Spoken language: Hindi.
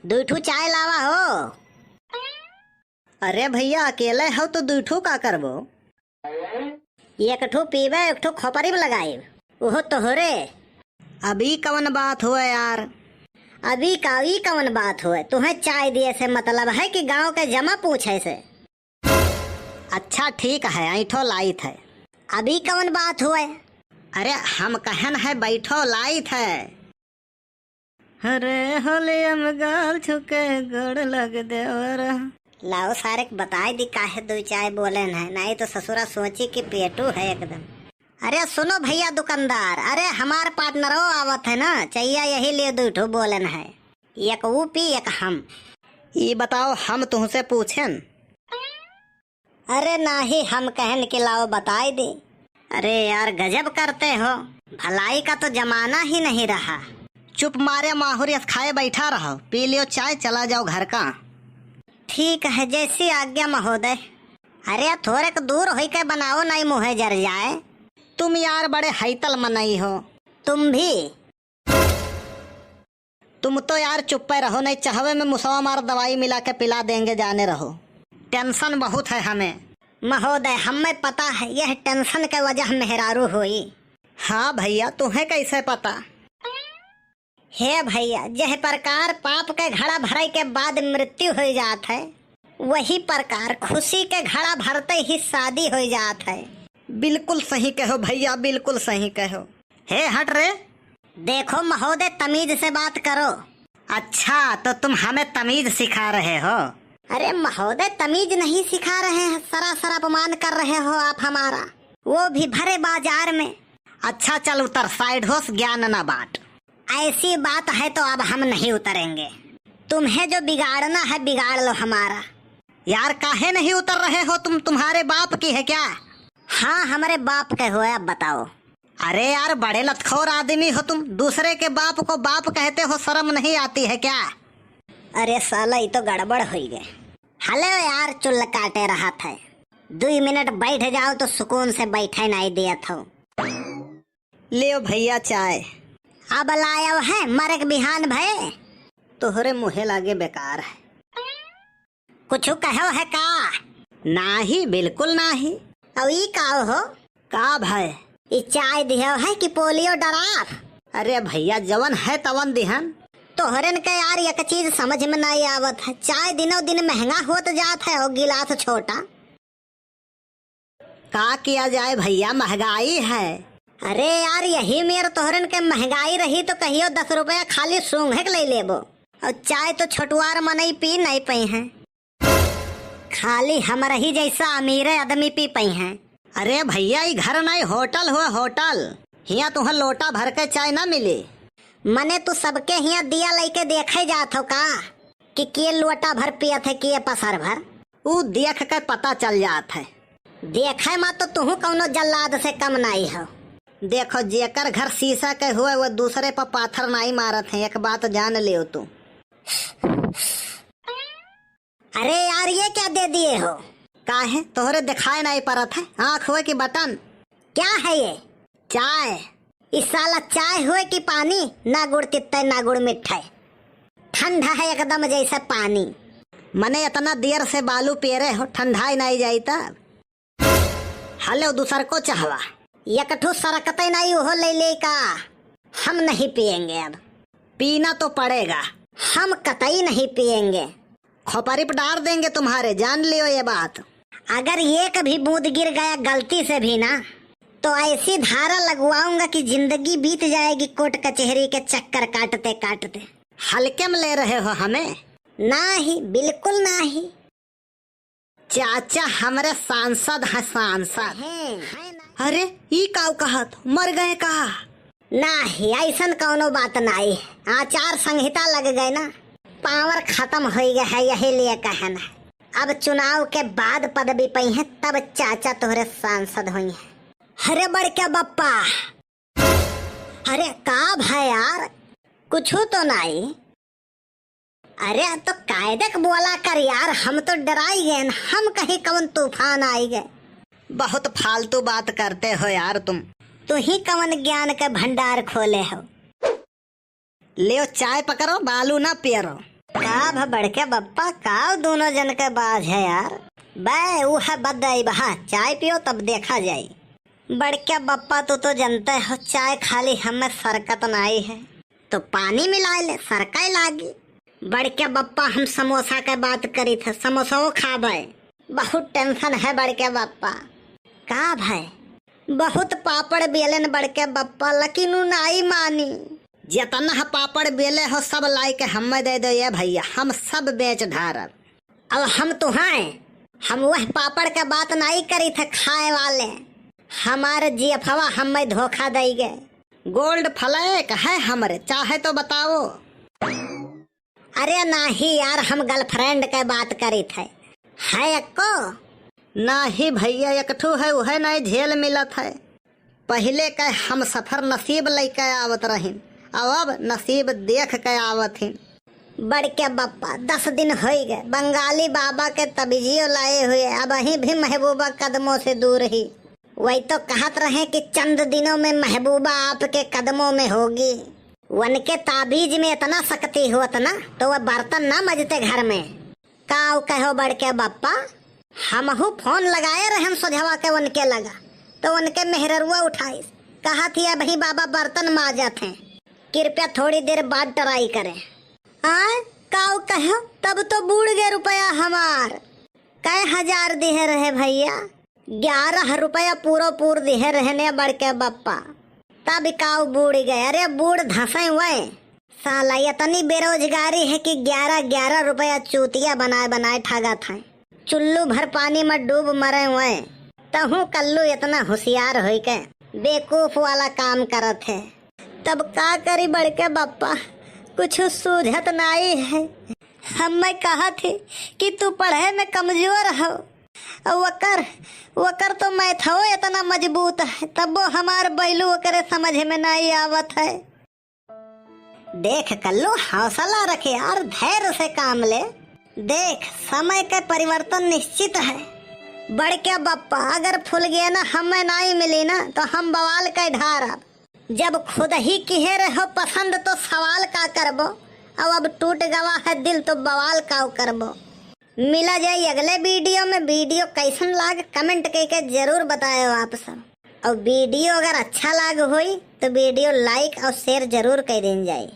दूठू चाय लावा हो। अरे भैया अकेले हो तो दूठू का करबो? एक ठो पीबे एक ठो खोपरी में लगाए ओहो तोहरे। अभी कवन बात हुआ यार? अभी कावी कवन बात हुए? तुम्हें चाय दिए से मतलब है कि गांव के जमा पूछे से? अच्छा ठीक है, ऐठो लाइत है। अभी कवन बात हुए? अरे हम कहन है बैठो लाइत है। अरे होले हम गाल छुके गड़ लग देवर। लाओ सारे बताए दी काहे दो चाय बोले है, नहीं तो ससुरा सोची कि पेटू है एकदम। अरे सुनो भैया दुकानदार, अरे हमार पार्टनरो आवत है ना, चाहिए यही लिए दूठो बोलन है, एक वो पी एक हम। ये बताओ हम तुमसे पूछें? अरे नाही, हम कहन के लाओ बताए दे। अरे यार गजब करते हो, भलाई का तो जमाना ही नहीं रहा। चुप मारे माहुरियत खाए बैठा रहो, पी लियो चाय चला जाओ घर का। ठीक है जैसी आज्ञा महोदय। अरे थोड़े को दूर होई के बनाओ, नहीं मुँह जर जाए। तुम यार बड़े हैतल मनई हो। तुम भी? तुम तो यार चुप पे रहो, नहीं चाहवे में मुसवा मार दवाई मिला के पिला देंगे, जाने रहो। टेंशन बहुत है हमें। महोदय हमें पता है, यह टेंशन के वजह मेहरारू हुई। हाँ भैया तुम्हें कैसे पता? हे भैया, जह प्रकार पाप के घड़ा भराई के बाद मृत्यु हो जात है, वही प्रकार खुशी के घड़ा भरते ही शादी हो जात है। बिल्कुल सही कहो भैया, बिल्कुल सही कहो। हे हट रे। देखो महोदय तमीज से बात करो। अच्छा तो तुम हमें तमीज सिखा रहे हो? अरे महोदय तमीज नहीं सिखा रहे हैं, सरासर अपमान कर रहे हो आप हमारा, वो भी भरे बाजार में। अच्छा चल उतर, साइड हो, ज्ञान ना बांट। ऐसी बात है तो अब हम नहीं उतरेंगे। तुम्हें जो बिगाड़ना है बिगाड़ लो हमारा। यार काहे नहीं उतर रहे हो तुम? तुम्हारे बाप की है क्या? हाँ हमारे बाप के हो, अब बताओ। अरे यार बड़े लतखोर आदमी हो तुम, दूसरे के बाप को बाप कहते हो, शर्म नहीं आती है क्या? अरे साला ये तो गड़बड़ हो गए। हेलो यार, चुल्ल काटे रहा था, 2 मिनट बैठ जाओ तो सुकून से बैठे नहीं दिया था। ले भैया चाय। अब लाया है मरक बिहान भय, तोहरे मुहे लागे बेकार है। कुछ कहो है का? नाही, बिल्कुल नाही। अब ई का हो? का भाई? ये चाय दिया है कि पोलियो डरार? अरे भैया जवन है तवन दिहन। तोहरन के यार एक चीज समझ में नहीं आवत है, चाय दिनों दिन महंगा होत जात है और गिलास छोटा। का किया जाए भैया, महंगाई है। अरे यार यही मेरे तोहरन के महंगाई रही तो कहियो 10 रुपया खाली सूंघे के ले लेबो, और चाय तो छोटुआर मनई पी नहीं पई हैं, खाली हमारा ही जैसा अमीर आदमी पी पई हैं। अरे भैया ये घर नहीं होटल हुआ, होटल। हिया तुहर लोटा भर के चाय ना मिली। मने तू सबके हिया दिया लेके देखे जात हो का कि के लोटा भर पिया थे कि पसर भर? वो देख के पता चल जात है। देखे मा तो तू कौनो जल्लाद से कम नहीं हो। देखो जेकर घर शीशा के हुए वो दूसरे पर पाथर नहीं मारत है, एक बात जान लियो तू। अरे यार ये क्या दे दिए हो? काहे तोहरे दिखाई नहीं पड़त है? आँख हुए कि बटन? क्या है ये? चाय। इस साला चाय हुए कि पानी? ना गुड़ तित्ते ना गुड़ मिठाई, ठंडा है एकदम जैसे पानी। मने इतना देर से बालू पी रहे हो, ठंडा ही नहीं जाई तब। हलो दूसर को चाहवा, एक ठो सरकते नहीं हो ले का। हम नहीं पिएंगे, अब पीना तो पड़ेगा। हम कतई नहीं पिएंगे, खोपरी पर डाल देंगे तुम्हारे, जान लियो ये बात। अगर एक भी बूंद गिर गया गलती से भी ना, तो ऐसी धारा लगवाऊंगा कि जिंदगी बीत जाएगी कोर्ट कचहरी के चक्कर काटते काटते। हल्के में ले रहे हो हमें? नहीं, बिल्कुल नहीं। चाचा हमारे सांसद है, सांसद। अरे ई काऊ कहत, मर गए कहा? नहीं ऐसा कौनो बात नहीं, आचार संहिता लग गए ना, पावर खत्म हो गया है, यही लिए कहना। अब चुनाव के बाद पदवी पाई है तब चाचा तोहरे सांसद हुई है। अरे बड़ क्या बप्पा, अरे का भाई यार कुछ तो नहीं। अरे तो कायदे बोला कर यार, हम तो डराई गए, हम कहीं कौन तूफान आई गए। बहुत फालतू बात करते हो यार तुम। तू ही कौन ज्ञान के भंडार खोले हो। ले चाय पकड़ो, बालू ना पियरो। का बड़के बप्पा का दोनों जन के बाज है यार। बे वो है बदई बहा, चाय पियो तब देखा जाए। बड़के बप्पा तो जनते हो चाय खाली हमें सरकत नाई है, तो पानी मिला ले सरकाई लागी। बड़के बप्पा हम समोसा के बात करी थे, समोसा खाबे। बहुत टेंशन है बड़के बप्पा। का भाई बहुत पापड़ बेलन बड़के बप्पा, लेकिन नाई मानी। जितना पापड़ बेले हो सब लाई के हमें दे दो ये भैया, हम सब बेच ढारब। अब हम तो हैं, हम वह पापड़ के बात नहीं करी थे खाए वाले। हमारे जीएफवा हमें धोखा दे गए। गोल्ड फ्लैग है हमरे, चाहे तो बताओ। अरे नहीं यार, हम गर्लफ्रेंड के बात करी थे। है एको नहीं भैया, एकठू है वह नहीं झेल मिलत है। पहले के हम सफर नसीब लेके आवत रहीन, अब नसीब देख के आवत हिन। बड़के बप्पा 10 दिन हो गए बंगाली बाबा के तबीजियो लाए हुए, अब अहीं भी महबूबा कदमों से दूर ही। वही तो कहत रहे कि चंद दिनों में महबूबा आपके कदमों में होगी। वन के ताबीज में इतना शक्ति होत ना तो वह बर्तन ना मजते घर में। काव कहो बड़के बप्पा, हमहू फोन लगाए रहे सोझवा के उनके लगा, तो उनके मेहररुआ उठाई, कहा थी अब ही बाबा बर्तन माजत हैं, कृपया थोड़ी देर बाद ट्राई करें। हाँ काव कहो, तब तो बूढ़ गए रुपया हमार। कई हजार दिहे रहे भैया, 11 रुपया पूरा दिहे रहने बड़के बप्पा, तब काव बूढ़ गए। अरे बूढ़ धसे हुए साला, इतनी बेरोजगारी है कि 11 रुपया चूतिया बनाए ठगा था। चुल्लू भर पानी में डूब मरे हुए, तहु कल्लू इतना होशियार हो के बेकूफ वाला काम करत है। तब का करी बड़के बप्पा, कुछ सूझत नहीं है। हमें कहा थी कि तू पढ़े में कमजोर हो, वकर तो मैथो इतना मजबूत है, तब वो हमार बैलू वकरे समझ में नहीं आवत है। देख कल्लू हौसला रखे यार, धैर्य से काम ले। देख समय के परिवर्तन निश्चित है। बड़के बप्पा अगर फूल गया ना हमें नहीं मिली ना तो हम बवाल का ढारब। जब खुद ही किहे रहो पसंद तो सवाल का करबो, अब टूट गवा है दिल तो बवाल का करबो। मिला जाए अगले वीडियो में। वीडियो कैसन लाग कमेंट करके जरूर बताए आप सब, और वीडियो अगर अच्छा लाग होई तो वीडियो लाइक और शेयर जरूर कर दें जाए।